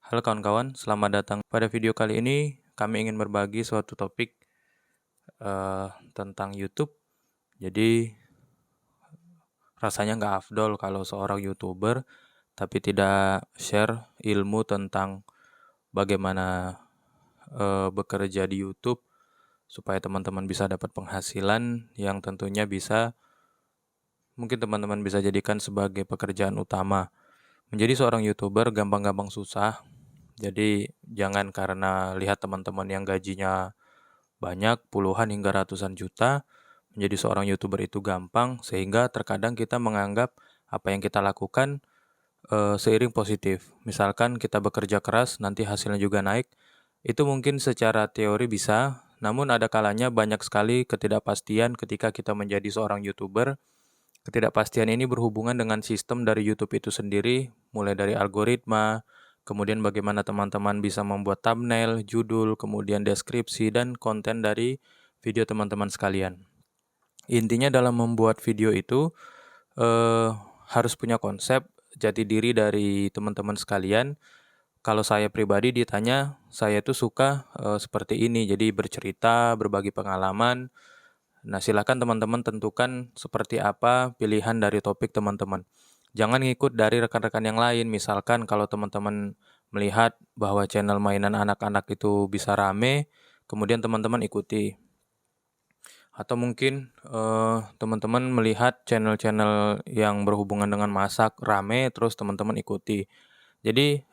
Halo kawan-kawan, selamat datang. Pada video kali ini, kami ingin berbagi suatu topik tentang YouTube. Jadi, rasanya nggak afdol kalau seorang YouTuber, tapi tidak share ilmu tentang bagaimana bekerja di YouTube, supaya teman-teman bisa dapat penghasilan yang tentunya mungkin teman-teman bisa jadikan sebagai pekerjaan utama. Menjadi seorang YouTuber gampang-gampang susah, jadi jangan karena lihat teman-teman yang gajinya banyak, puluhan hingga ratusan juta, menjadi seorang YouTuber itu gampang, sehingga terkadang kita menganggap apa yang kita lakukan seiring positif. Misalkan kita bekerja keras, nanti hasilnya juga naik, itu mungkin secara teori bisa, namun ada kalanya banyak sekali ketidakpastian ketika kita menjadi seorang YouTuber. Ketidakpastian ini berhubungan dengan sistem dari YouTube itu sendiri, mulai dari algoritma, kemudian bagaimana teman-teman bisa membuat thumbnail, judul, kemudian deskripsi, dan konten dari video teman-teman sekalian. Intinya dalam membuat video itu harus punya konsep, jati diri dari teman-teman sekalian. Kalau saya pribadi ditanya, saya tuh suka seperti ini, jadi bercerita, berbagi pengalaman. Nah, silakan teman-teman tentukan seperti apa pilihan dari topik teman-teman. Jangan ngikut dari rekan-rekan yang lain. Misalkan kalau teman-teman melihat bahwa channel mainan anak-anak itu bisa rame, kemudian teman-teman ikuti. Atau mungkin teman-teman melihat channel-channel yang berhubungan dengan masak rame, terus teman-teman ikuti. Jadi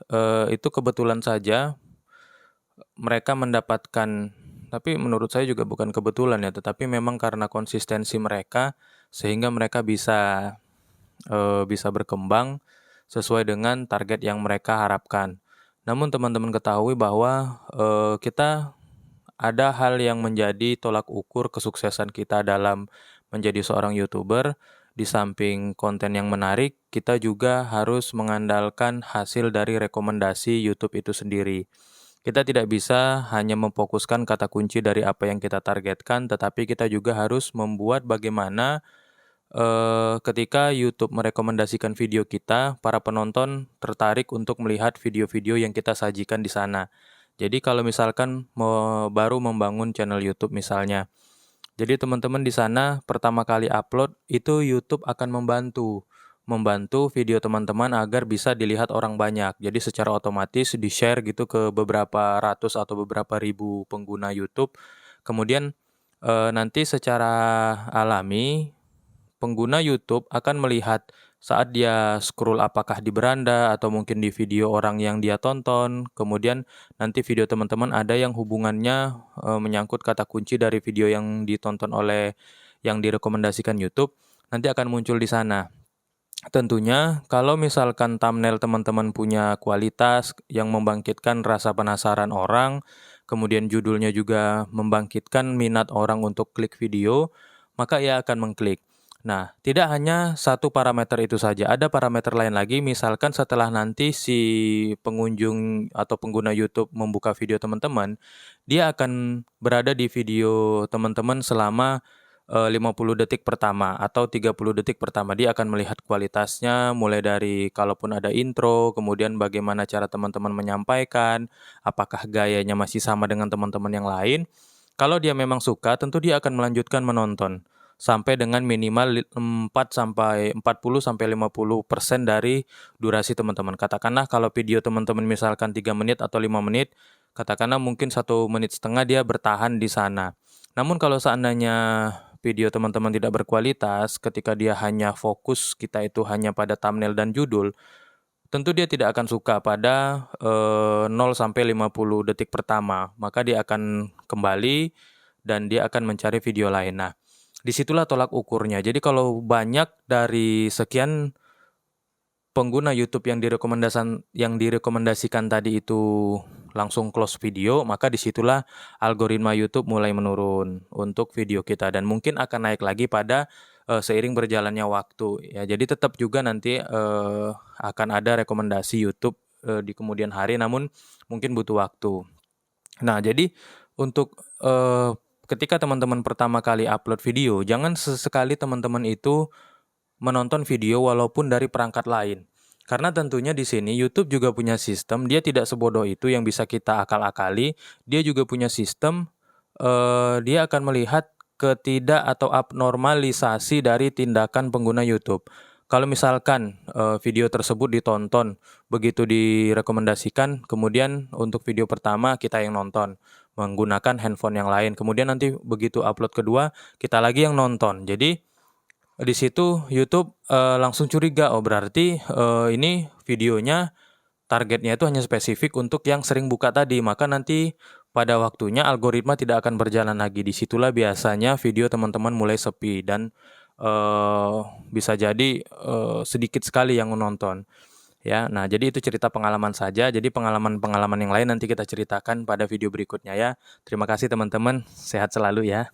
itu kebetulan saja mereka mendapatkan, tapi menurut saya juga bukan kebetulan ya, tetapi memang karena konsistensi mereka sehingga mereka bisa berkembang sesuai dengan target yang mereka harapkan. Namun teman-teman ketahui bahwa kita ada hal yang menjadi tolak ukur kesuksesan kita dalam menjadi seorang YouTuber. Di samping konten yang menarik, kita juga harus mengandalkan hasil dari rekomendasi YouTube itu sendiri. Kita tidak bisa hanya memfokuskan kata kunci dari apa yang kita targetkan, tetapi kita juga harus membuat bagaimana ketika YouTube merekomendasikan video kita, para penonton tertarik untuk melihat video-video yang kita sajikan di sana. Jadi kalau misalkan baru membangun channel YouTube misalnya, jadi teman-teman di sana pertama kali upload itu YouTube akan membantu video teman-teman agar bisa dilihat orang banyak. Jadi secara otomatis di-share gitu ke beberapa ratus atau beberapa ribu pengguna YouTube. Kemudian nanti secara alami pengguna YouTube akan melihat saat dia scroll apakah di beranda atau mungkin di video orang yang dia tonton. Kemudian nanti video teman-teman ada yang hubungannya menyangkut kata kunci dari video yang ditonton oleh yang direkomendasikan YouTube, nanti akan muncul di sana. Tentunya kalau misalkan thumbnail teman-teman punya kualitas yang membangkitkan rasa penasaran orang, kemudian judulnya juga membangkitkan minat orang untuk klik video, maka ia akan mengklik. Nah, tidak hanya satu parameter itu saja, ada parameter lain lagi. Misalkan setelah nanti si pengunjung atau pengguna YouTube membuka video teman-teman, dia akan berada di video teman-teman selama 50 detik pertama atau 30 detik pertama. Dia akan melihat kualitasnya, mulai dari kalaupun ada intro, kemudian bagaimana cara teman-teman menyampaikan, apakah gayanya masih sama dengan teman-teman yang lain. Kalau dia memang suka, tentu dia akan melanjutkan menonton sampai dengan minimal 40 sampai 50% dari durasi teman-teman. Katakanlah kalau video teman-teman misalkan 3 menit atau 5 menit, katakanlah mungkin 1,5 menit dia bertahan di sana. Namun kalau seandainya video teman-teman tidak berkualitas, ketika dia hanya fokus kita itu hanya pada thumbnail dan judul, tentu dia tidak akan suka pada 0 sampai 50 detik pertama. Maka dia akan kembali dan dia akan mencari video lain. Nah, disitulah tolak ukurnya. Jadi kalau banyak dari sekian pengguna YouTube yang direkomendasikan tadi itu langsung close video, maka disitulah algoritma YouTube mulai menurun untuk video kita dan mungkin akan naik lagi pada seiring berjalannya waktu. Ya, jadi tetap juga nanti akan ada rekomendasi YouTube di kemudian hari, namun mungkin butuh waktu. Nah, jadi untuk ketika teman-teman pertama kali upload video, jangan sesekali teman-teman itu menonton video walaupun dari perangkat lain. Karena tentunya di sini YouTube juga punya sistem, dia tidak sebodoh itu yang bisa kita akal-akali. Dia juga punya sistem, dia akan melihat ketidak atau abnormalisasi dari tindakan pengguna YouTube. Kalau misalkan video tersebut ditonton, begitu direkomendasikan, kemudian untuk video pertama kita yang nonton menggunakan handphone yang lain, kemudian nanti begitu upload kedua kita lagi yang nonton. Jadi di situ YouTube langsung curiga, oh berarti ini videonya targetnya itu hanya spesifik untuk yang sering buka tadi, maka nanti pada waktunya algoritma tidak akan berjalan lagi. Disitulah biasanya video teman-teman mulai sepi dan bisa jadi sedikit sekali yang menonton. Ya, nah jadi itu cerita pengalaman saja. Jadi pengalaman-pengalaman yang lain nanti kita ceritakan pada video berikutnya ya. Terima kasih teman-teman, sehat selalu ya.